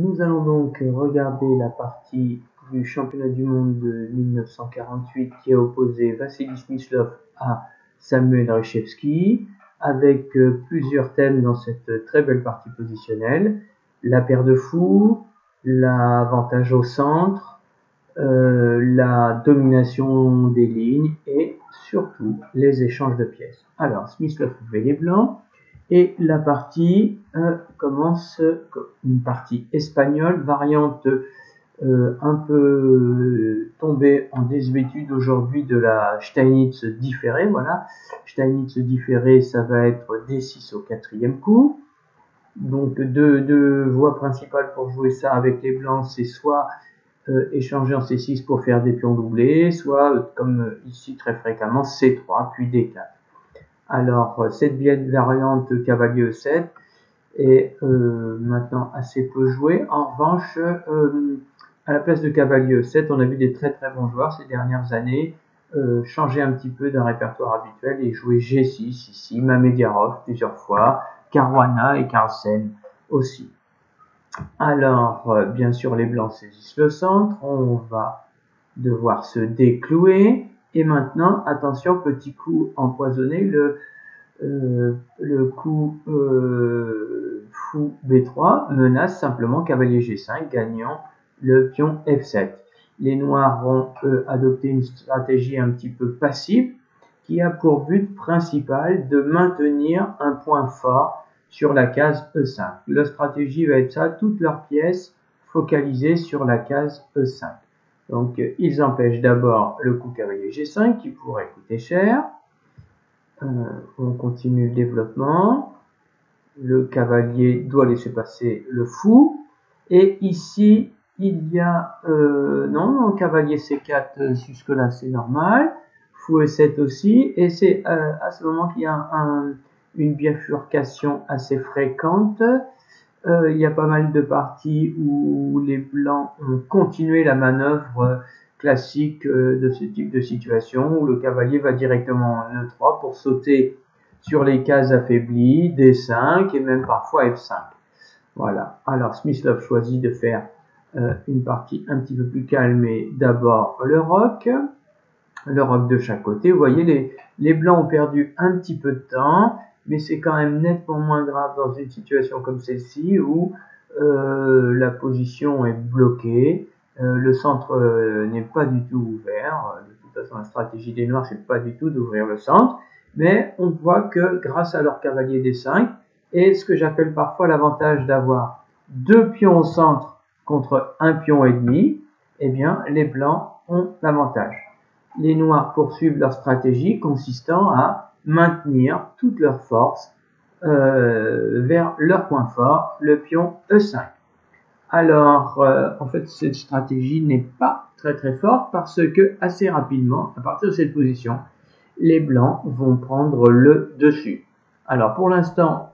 Nous allons donc regarder la partie du championnat du monde de 1948 qui a opposé Vassili Smyslov à Samuel Reshevsky, avec plusieurs thèmes dans cette très belle partie positionnelle: la paire de fous, l'avantage au centre, la domination des lignes et surtout les échanges de pièces. Alors, Smyslov ouvrait les blancs. Et la partie commence comme une partie espagnole, variante un peu tombée en désuétude aujourd'hui de la Steinitz différée. Voilà, Steinitz différée, ça va être D6 au quatrième coup. Donc deux voies principales pour jouer ça avec les blancs, c'est soit échanger en C6 pour faire des pions doublés, soit comme ici très fréquemment C3 puis D4. Alors, cette vieille variante cavalier E7 est maintenant assez peu jouée. En revanche, à la place de cavalier E7, on a vu des très très bons joueurs ces dernières années changer un petit peu d'un répertoire habituel et jouer G6 ici, Mamediarov plusieurs fois, Caruana et Carlsen aussi. Alors, bien sûr, les blancs saisissent le centre, on va devoir se déclouer. Et maintenant, attention, petit coup empoisonné, le coup fou B3 menace simplement cavalier G5, gagnant le pion F7. Les noirs vont adopter une stratégie un petit peu passive qui a pour but principal de maintenir un point fort sur la case E5. La stratégie va être ça, toutes leurs pièces focalisées sur la case E5. Donc ils empêchent d'abord le coup cavalier G5 qui pourrait coûter cher. On continue le développement. Le cavalier doit laisser passer le fou. Et ici, il y a... non, cavalier C4, jusque-là, c'est normal. Fou E7 aussi. Et c'est à ce moment qu'il y a une bifurcation assez fréquente. Il y a pas mal de parties où les blancs ont continué la manœuvre classique de ce type de situation, où le cavalier va directement en E3 pour sauter sur les cases affaiblies, D5 et même parfois F5. Voilà. Alors Smyslov choisit de faire une partie un petit peu plus calme, et d'abord le roc de chaque côté. Vous voyez, les blancs ont perdu un petit peu de temps, mais c'est quand même nettement moins grave dans une situation comme celle-ci où la position est bloquée, le centre n'est pas du tout ouvert. De toute façon, la stratégie des noirs, c'est pas du tout d'ouvrir le centre, mais on voit que grâce à leur cavalier D5 et ce que j'appelle parfois l'avantage d'avoir deux pions au centre contre un pion et demi, eh bien les blancs ont l'avantage. Les noirs poursuivent leur stratégie consistant à maintenir toute leur force vers leur point fort, le pion E5. Alors, en fait, cette stratégie n'est pas très très forte parce que assez rapidement, à partir de cette position, les blancs vont prendre le dessus. Alors, pour l'instant,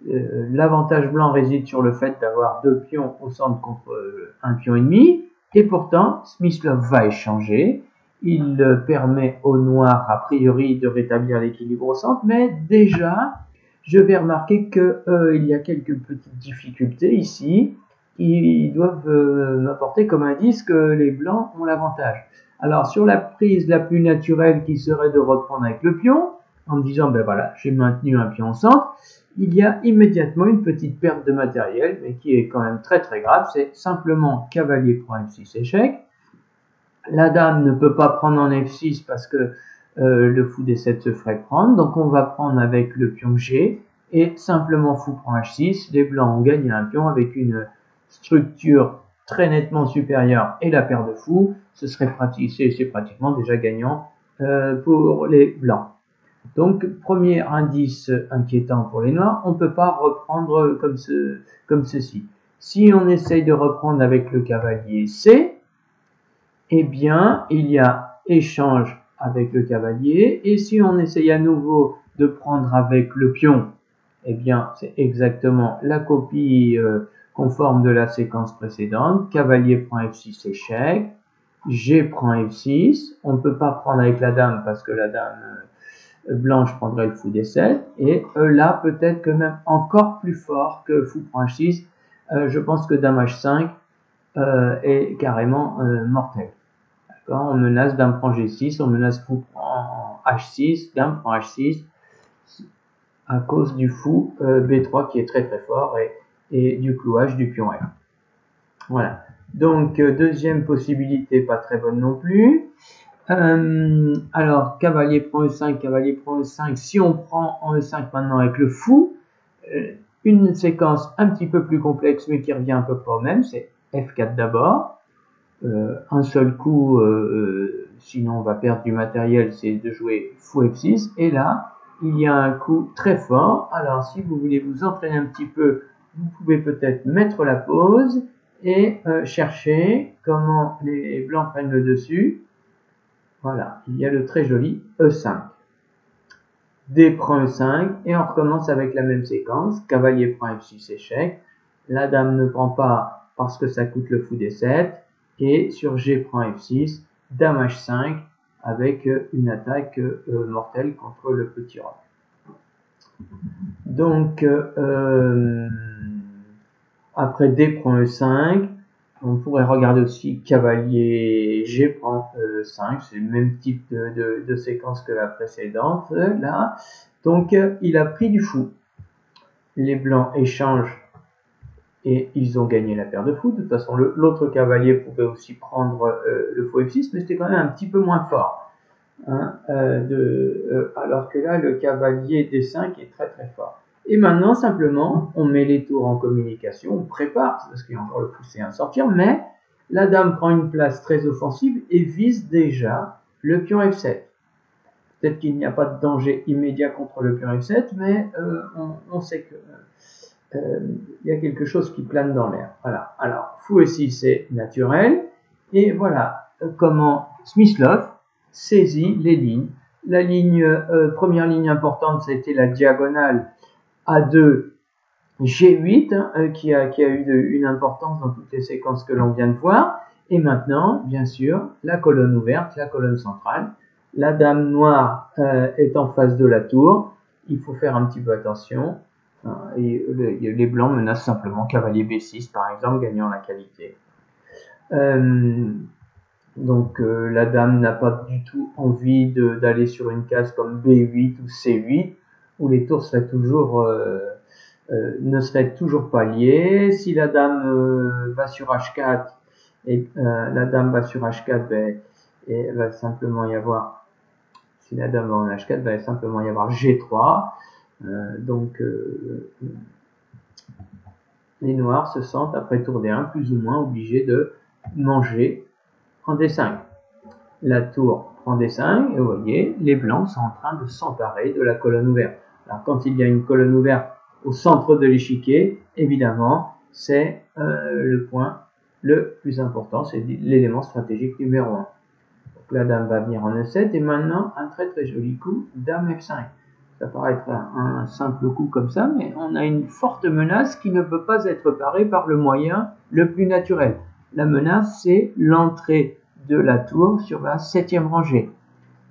l'avantage blanc réside sur le fait d'avoir deux pions au centre contre un pion et demi, et pourtant, Smyslov va échanger. Il permet aux noirs, a priori, de rétablir l'équilibre au centre, mais déjà, je vais remarquer qu'il y a quelques petites difficultés ici qui doivent m'apporter comme indice que les blancs ont l'avantage. Alors, sur la prise la plus naturelle qui serait de reprendre avec le pion, en me disant, ben voilà, j'ai maintenu un pion au centre, il y a immédiatement une petite perte de matériel, mais qui est quand même très très grave. C'est simplement cavalier prend F6 échec. La dame ne peut pas prendre en F6 parce que le fou D7 se ferait prendre. Donc on va prendre avec le pion G et simplement fou prend H6. Les blancs ont gagné un pion avec une structure très nettement supérieure et la paire de fous. C'est pratiquement déjà gagnant pour les blancs. Donc, premier indice inquiétant pour les noirs, on ne peut pas reprendre comme ceci. Si on essaye de reprendre avec le cavalier C, eh bien, il y a échange avec le cavalier. Et si on essaye à nouveau de prendre avec le pion, eh bien, c'est exactement la copie conforme de la séquence précédente. Cavalier prend F6 échec. G prend F6. On ne peut pas prendre avec la dame parce que la dame blanche prendrait le fou D7. Et là, peut-être que même encore plus fort que fou prend H6, je pense que dame H5 est carrément mortel. On menace dame prend G6, on menace fou prend H6, dame prend H6, à cause du fou B3 qui est très très fort et du clouage du pion F. Voilà. Donc deuxième possibilité, pas très bonne non plus. Alors cavalier prend E5, cavalier prend E5. Si on prend en E5 maintenant avec le fou, une séquence un petit peu plus complexe mais qui revient un peu pas au même, c'est F4 d'abord. Un seul coup, sinon on va perdre du matériel, c'est de jouer fou F6. Et là, il y a un coup très fort. Alors si vous voulez vous entraîner un petit peu, vous pouvez peut-être mettre la pause et chercher comment les blancs prennent le dessus. Voilà, il y a le très joli E5. D prend E5 et on recommence avec la même séquence. Cavalier prend F6, échec. La dame ne prend pas parce que ça coûte le fou D7. Et sur G prend F6, dame H5 avec une attaque mortelle contre le petit roc. Donc après D prend E5, on pourrait regarder aussi cavalier G prend E5, c'est le même type de séquence que la précédente là. Donc il a pris du fou. Les blancs échangent et ils ont gagné la paire de fou. De toute façon, l'autre cavalier pouvait aussi prendre le fou F6, mais c'était quand même un petit peu moins fort. Hein, alors que là, le cavalier D5 est très très fort. Et maintenant, simplement, on met les tours en communication, on prépare, parce qu'il y a encore le fou C1 à sortir, mais la dame prend une place très offensive et vise déjà le pion F7. Peut-être qu'il n'y a pas de danger immédiat contre le pion F7, mais on sait que il y a quelque chose qui plane dans l'air. Voilà. Alors, fou S6, c'est naturel. Et voilà comment Smyslov saisit les lignes. La première ligne importante, c'était la diagonale A2 G8, qui a eu une importance dans toutes les séquences que l'on vient de voir. Et maintenant, bien sûr, la colonne ouverte, la colonne centrale. La dame noire est en face de la tour. Il faut faire un petit peu attention. Et les blancs menacent simplement cavalier B6 par exemple, gagnant la qualité. Donc la dame n'a pas du tout envie d'aller sur une case comme B8 ou C8 où les tours seraient toujours, ne seraient toujours pas liées. Si la dame va sur H4 et la dame va sur H4, ben, et va simplement y avoir, si la dame va en H4, va simplement y avoir G3. Donc les noirs se sentent après tour D1 plus ou moins obligés de manger en D5. La tour prend D5 et vous voyez, les blancs sont en train de s'emparer de la colonne ouverte. Alors quand il y a une colonne ouverte au centre de l'échiquier, évidemment, c'est le point le plus important, c'est l'élément stratégique numéro 1. Donc la dame va venir en E7 et maintenant un très très joli coup, dame F5. Ça paraît être un simple coup comme ça, mais on a une forte menace qui ne peut pas être parée par le moyen le plus naturel. La menace, c'est l'entrée de la tour sur la 7e rangée.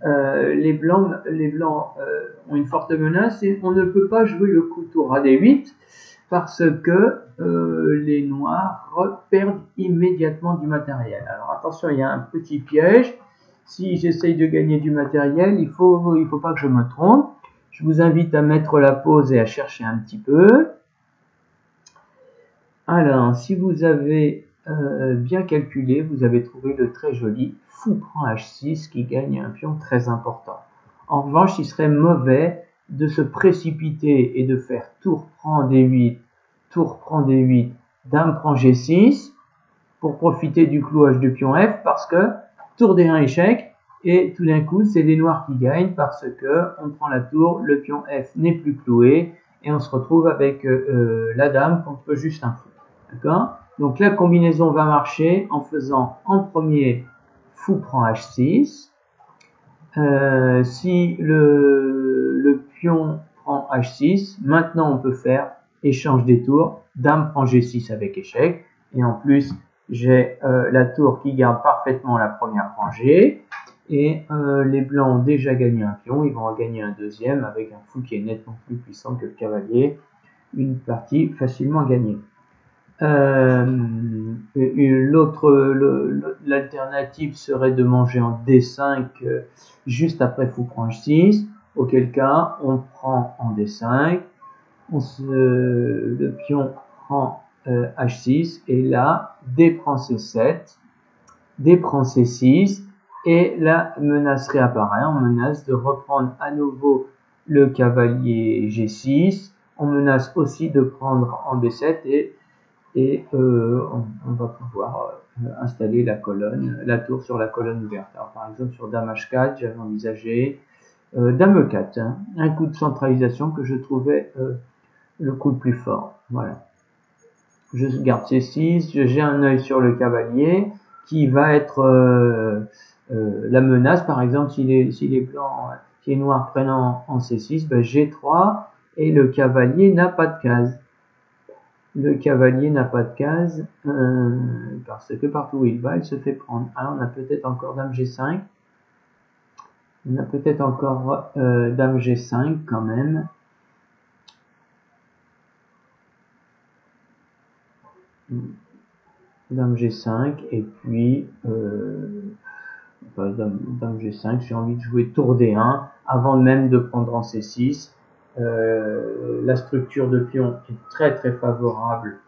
Les blancs ont une forte menace et on ne peut pas jouer le coup tour à D8 parce que les noirs perdent immédiatement du matériel. Alors attention, il y a un petit piège. Si j'essaye de gagner du matériel, il faut pas que je me trompe. Je vous invite à mettre la pause et à chercher un petit peu. Alors, si vous avez bien calculé, vous avez trouvé le très joli fou prend H6 qui gagne un pion très important. En revanche, il serait mauvais de se précipiter et de faire tour prend D8, tour prend D8, dame prend G6 pour profiter du clouage du pion F parce que tour D1 échec. Et tout d'un coup, c'est les noirs qui gagnent parce que on prend la tour, le pion F n'est plus cloué et on se retrouve avec la dame contre juste un fou. D'accord? Donc la combinaison va marcher en faisant en premier fou prend H6. Si le pion prend H6, maintenant on peut faire échange des tours, dame prend G6 avec échec. Et en plus, j'ai la tour qui garde parfaitement la première rangée. Et les blancs ont déjà gagné un pion, ils vont en gagner un deuxième avec un fou qui est nettement plus puissant que le cavalier. Une partie facilement gagnée. L'alternative serait de manger en D5 juste après fou prend H6, auquel cas on prend en D5, le pion prend H6 et là D prend C7, D prend C6 et la menace réapparaît. On menace de reprendre à nouveau le cavalier G6, on menace aussi de prendre en B7 et on va pouvoir installer la tour sur la colonne ouverte. Alors, par exemple, sur Dame H4, j'avais envisagé Dame E4, hein, un coup de centralisation que je trouvais le coup le plus fort. Voilà. Je garde C6, j'ai un œil sur le cavalier qui va être la menace. Par exemple, si les blancs, si les noirs prennent en C6, ben G3 et le cavalier n'a pas de case. Le cavalier n'a pas de case parce que partout où il va, il se fait prendre. Alors on a peut-être encore Dame G5. On a peut-être encore Dame G5 quand même. Dame G5 et puis Dame G5. J'ai envie de jouer Tour D1 avant même de prendre en C6. La structure de pion est très très favorable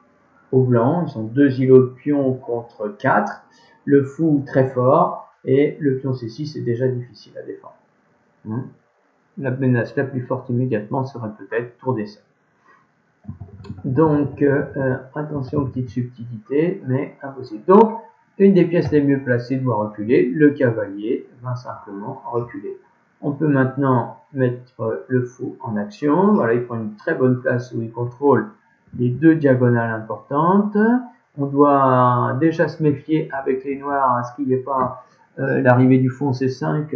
aux blancs, ils ont 2 îlots de pions contre 4, le fou très fort, et le pion C6 est déjà difficile à défendre. La menace la plus forte immédiatement serait peut-être tour D7. Donc, attention aux petites subtilités, mais impossible. Donc, une des pièces les mieux placées doit reculer, le cavalier va simplement reculer. On peut maintenant mettre le fou en action, voilà, il prend une très bonne place où il contrôle les 2 diagonales importantes. On doit déjà se méfier avec les noirs à ce qu'il n'y ait pas l'arrivée du fou en C5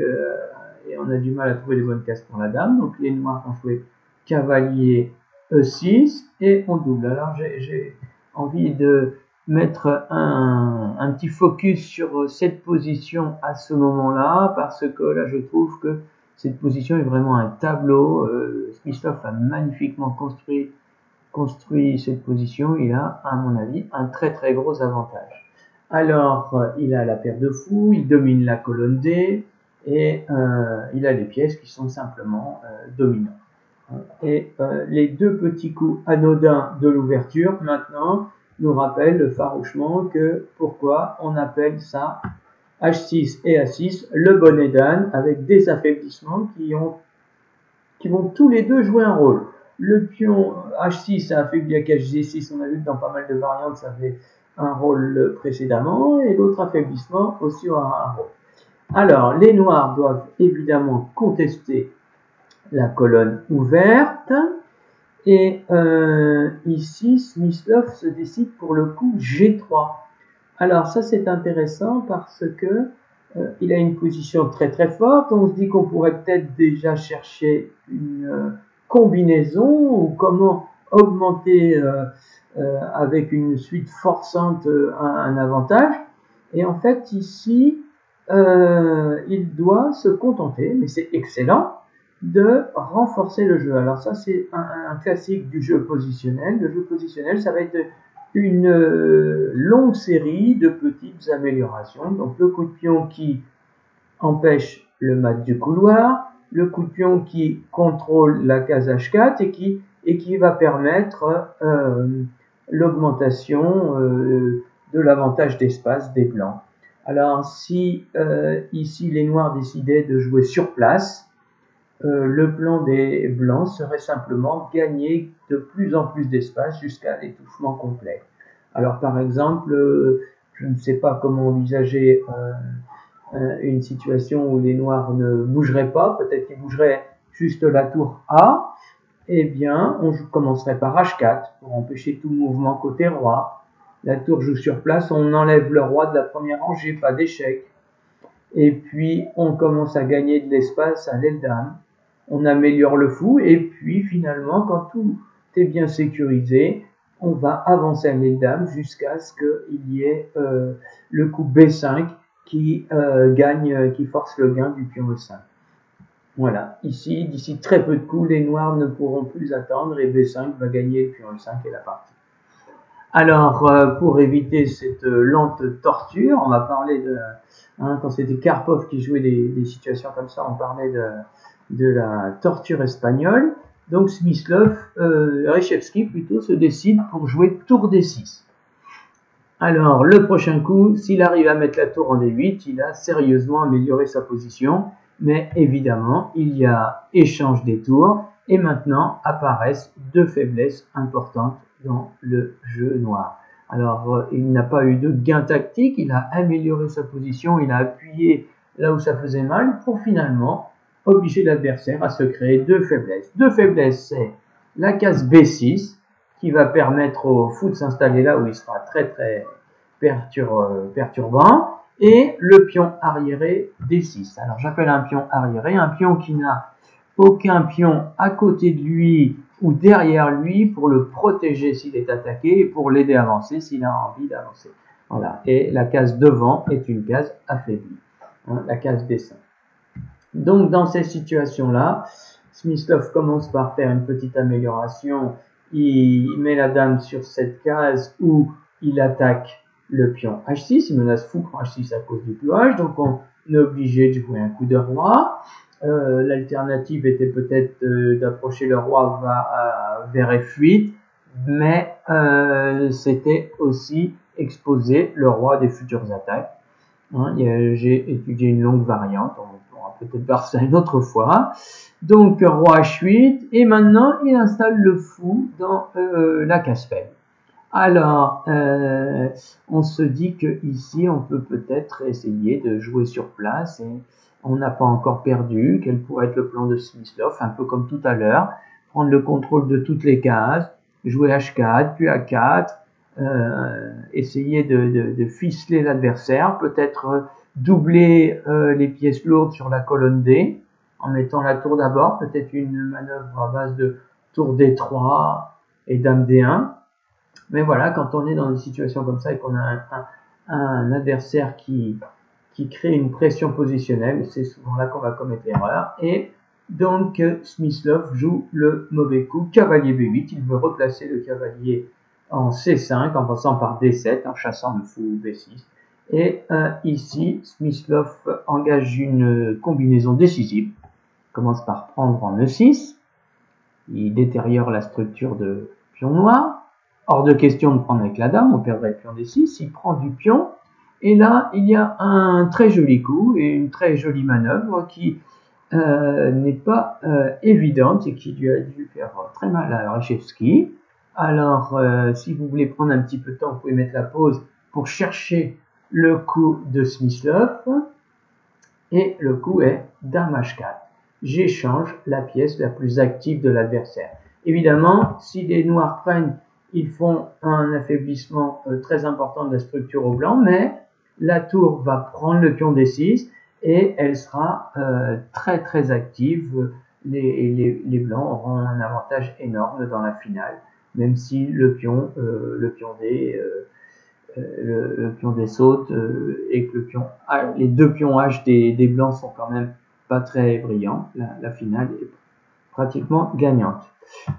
et on a du mal à trouver les bonnes cases pour la dame. Donc les noirs ont joué cavalier E6 et on double. Alors j'ai envie de mettre un petit focus sur cette position à ce moment-là parce que là je trouve que cette position est vraiment un tableau. Smyslov a magnifiquement construit cette position, il a, à mon avis, un très très gros avantage. Alors, il a la paire de fous, il domine la colonne D, et il a les pièces qui sont simplement dominantes. Et les 2 petits coups anodins de l'ouverture, maintenant, nous rappellent farouchement que pourquoi on appelle ça H6 et A6 le bonnet d'âne, avec des affaiblissements qui vont tous les deux jouer un rôle. Le pion H6 a affaibli la cage G6, on a vu que dans pas mal de variantes ça avait un rôle précédemment, et l'autre affaiblissement aussi aura un rôle. Alors, les noirs doivent évidemment contester la colonne ouverte, et ici Smyslov se décide pour le coup G3. Alors ça c'est intéressant parce que il a une position très très forte. On se dit qu'on pourrait peut-être déjà chercher une combinaison ou comment augmenter avec une suite forçante un avantage. Et en fait ici, il doit se contenter, mais c'est excellent, de renforcer le jeu. Alors ça c'est un classique du jeu positionnel. Le jeu positionnel, ça va être une longue série de petites améliorations. Donc le coup de pion qui empêche le mat du couloir, le coup de pion qui contrôle la case H4 et qui va permettre l'augmentation de l'avantage d'espace des blancs. Alors si ici les noirs décidaient de jouer sur place, le plan des blancs serait simplement gagner de plus en plus d'espace jusqu'à l'étouffement complet. Alors par exemple, je ne sais pas comment envisager une situation où les noirs ne bougeraient pas, peut-être qu'ils bougeraient juste la tour A, eh bien on commencerait par H4 pour empêcher tout mouvement côté roi. La tour joue sur place, on enlève le roi de la première rangée, pas d'échec. Et puis on commence à gagner de l'espace à l'aile dame. On améliore le fou et puis finalement quand tout est bien sécurisé, on va avancer à l'aile dame jusqu'à ce qu'il y ait le coup B5 qui qui force le gain du pion E5. Voilà, ici, d'ici très peu de coups, les noirs ne pourront plus attendre et B5 va gagner le pion E5 et la partie. Alors, pour éviter cette lente torture, on va parler de... quand c'était Karpov qui jouait des situations comme ça, on parlait de la torture espagnole. Donc Smyslov, Reshevsky plutôt, se décide pour jouer tour D6. Alors, le prochain coup, s'il arrive à mettre la tour en D8, il a sérieusement amélioré sa position. Mais évidemment, il y a échange des tours. Et maintenant apparaissent deux faiblesses importantes dans le jeu noir. Alors, il n'a pas eu de gain tactique, il a amélioré sa position, il a appuyé là où ça faisait mal pour finalement obliger l'adversaire à se créer deux faiblesses. Deux faiblesses, c'est la case B6 qui va permettre au fou de s'installer là où il sera très perturbant, et le pion arriéré D6. Alors j'appelle un pion arriéré un pion qui n'a aucun pion à côté de lui ou derrière lui pour le protéger s'il est attaqué et pour l'aider à avancer s'il a envie d'avancer. Voilà. Et la case devant est une case affaiblie, la case D5. Donc dans ces situations-là, Smyslov commence par faire une petite amélioration. Il met la dame sur cette case où il attaque le pion H6. Il menace fou pour H6 à cause du cloage. Donc on est obligé de jouer un coup de roi. L'alternative était peut-être d'approcher le roi vers F8. Mais c'était aussi exposer le roi des futures attaques. J'ai étudié une longue variante, on pourra peut-être voir ça une autre fois. Donc roi H8, et maintenant il installe le fou dans la case faible. Alors, on se dit que ici on peut peut-être essayer de jouer sur place, et on n'a pas encore perdu. Quel pourrait être le plan de Smyslov, un peu comme tout à l'heure, prendre le contrôle de toutes les cases, jouer H4, puis A4, essayer de ficeler l'adversaire, peut-être doubler les pièces lourdes sur la colonne D, en mettant la tour d'abord, peut-être une manœuvre à base de tour D3 et dame D1. Mais voilà, quand on est dans des situations comme ça et qu'on a un adversaire qui crée une pression positionnelle, c'est souvent là qu'on va commettre l'erreur. Et donc Smyslov joue le mauvais coup, cavalier B8, il veut replacer le cavalier en C5 en passant par D7, en chassant le fou B6. Et ici, Smyslov engage une combinaison décisive. Il commence par prendre en E6. Il détériore la structure de pion noir. Hors de question de prendre avec la dame, on perdrait le pion D6. Il prend du pion. Et là, il y a un très joli coup et une très jolie manœuvre qui n'est pas évidente et qui lui a dû faire très mal à Reshevsky. Alors, si vous voulez prendre un petit peu de temps, vous pouvez mettre la pause pour chercher le coup de Smyslov. Et le coup est dame H4. J'échange la pièce la plus active de l'adversaire. Évidemment, si les noirs prennent, ils font un affaiblissement très important de la structure au blanc, mais la tour va prendre le pion D6 et elle sera très active. Les blancs auront un avantage énorme dans la finale, même si le pion D, le pion D saute et que les deux pions H des blancs sont quand même pas très brillants. La finale est pratiquement gagnante.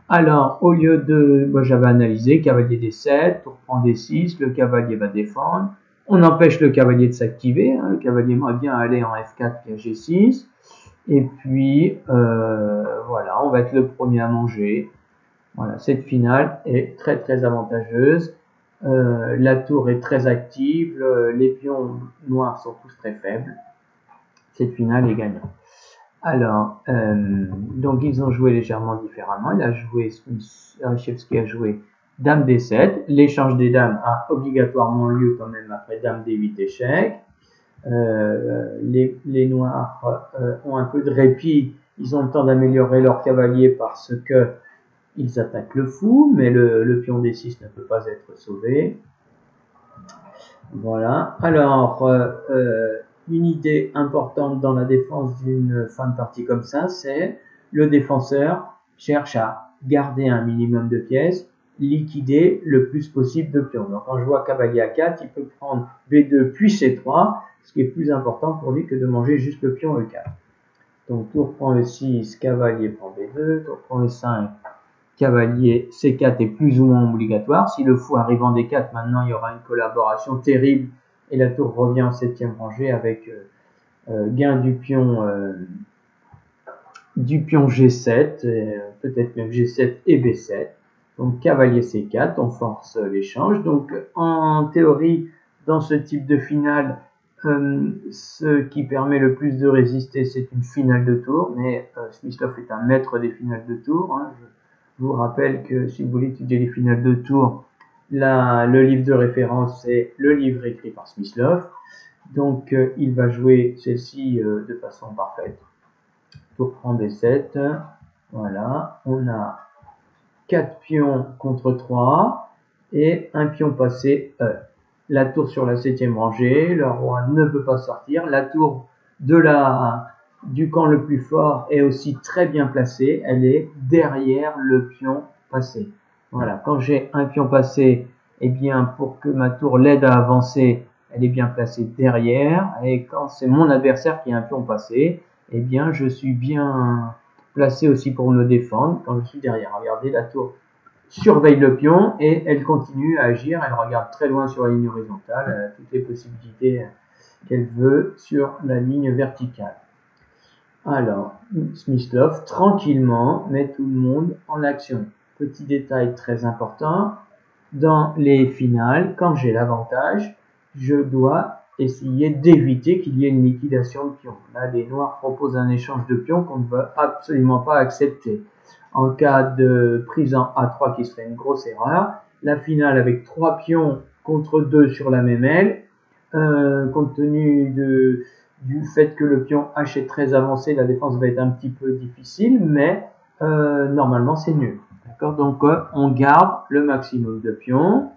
Alors, au lieu de... Moi, j'avais analysé cavalier D7, tour prend D6, le cavalier va défendre. On empêche le cavalier de s'activer. Le cavalier aimerait bien aller en F4 puis à G6. Et puis, voilà, on va être le premier à manger. Voilà, cette finale est très avantageuse. La tour est très active. Les pions noirs sont tous très faibles. Cette finale est gagnante. Alors, donc ils ont joué légèrement différemment. Reshevsky a joué dame D7. L'échange des dames a obligatoirement lieu quand même après dame D8 échec. Les noirs ont un peu de répit. Ils ont le temps d'améliorer leur cavalier parce que ils attaquent le fou, mais le pion D6 ne peut pas être sauvé. Voilà. Alors, une idée importante dans la défense d'une fin de partie comme ça, c'est le défenseur cherche à garder un minimum de pièces, liquider le plus possible de pions. Donc quand je vois cavalier A4, il peut prendre B2 puis C3, ce qui est plus important pour lui que de manger juste le pion E4. Donc tour prend E6, cavalier prend B2, tour prend E5, cavalier C4 est plus ou moins obligatoire. Si le fou arrive en D4, maintenant il y aura une collaboration terrible et la tour revient en 7e rangée avec gain du pion G7, peut-être même G7 et B7. Donc cavalier C4, on force l'échange. Donc en théorie, dans ce type de finale, ce qui permet le plus de résister, c'est une finale de tour, mais Smyslov est un maître des finales de tour. Hein. Je vous rappelle que si vous voulez étudier les finales de tour, le livre de référence, c'est le livre écrit par Smyslov. Donc il va jouer celle-ci de façon parfaite. Tour prend B7, voilà, on a 4 pions contre 3 et un pion passé E. La tour sur la 7e rangée, le roi ne peut pas sortir, la tour du camp le plus fort est aussi très bien placée, elle est derrière le pion passé. Voilà, quand j'ai un pion passé, eh bien pour que ma tour l'aide à avancer, elle est bien placée derrière, et quand c'est mon adversaire qui a un pion passé, eh bien je suis bien placé aussi pour me défendre quand je suis derrière. Regardez, la tour surveille le pion et elle continue à agir, elle regarde très loin sur la ligne horizontale, elle a toutes les possibilités qu'elle veut sur la ligne verticale. Alors, Smyslov, tranquillement, met tout le monde en action. Petit détail très important, dans les finales, quand j'ai l'avantage, je dois essayer d'éviter qu'il y ait une liquidation de pions. Là, les noirs proposent un échange de pions qu'on ne veut absolument pas accepter. En cas de prise en A3 qui serait une grosse erreur, la finale avec 3 pions contre 2 sur la même aile, compte tenu du fait que le pion H est très avancé, la défense va être un petit peu difficile, mais normalement c'est nul. D'accord, donc on garde le maximum de pions,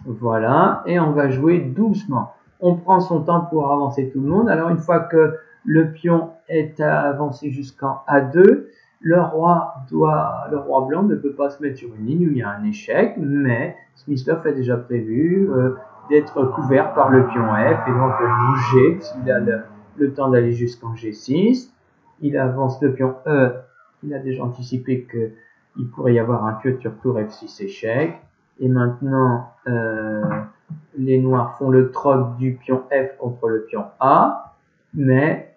voilà, et on va jouer doucement. On prend son temps pour avancer tout le monde. Alors une fois que le pion est avancé jusqu'en A2, le roi blanc ne peut pas se mettre sur une ligne où il y a un échec, mais Smyslov a déjà prévu d'être couvert par le pion F, éventuellement G, s'il a le temps d'aller jusqu'en G6. Il avance le pion E, il a déjà anticipé qu'il pourrait y avoir un pion sur tour F6 échec. Et maintenant, les noirs font le troc du pion F contre le pion A, mais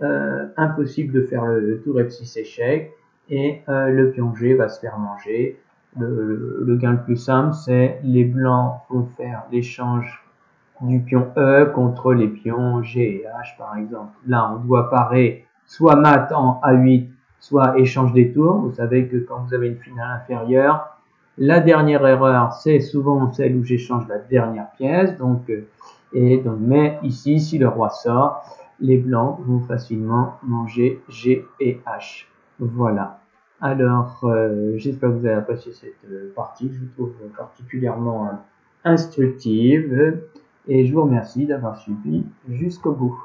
impossible de faire le tour F6 échec, et le pion G va se faire manger. Le gain le plus simple, c'est les blancs vont faire l'échange du pion E contre les pions G et H, par exemple. Là, on doit parer soit mat en A8, soit échange des tours. Vous savez que quand vous avez une finale inférieure, la dernière erreur, c'est souvent celle où j'échange la dernière pièce. Mais ici, si le roi sort, les blancs vont facilement manger G et H. Voilà. Alors, j'espère que vous avez apprécié cette partie que je trouve particulièrement instructive. Et je vous remercie d'avoir suivi jusqu'au bout.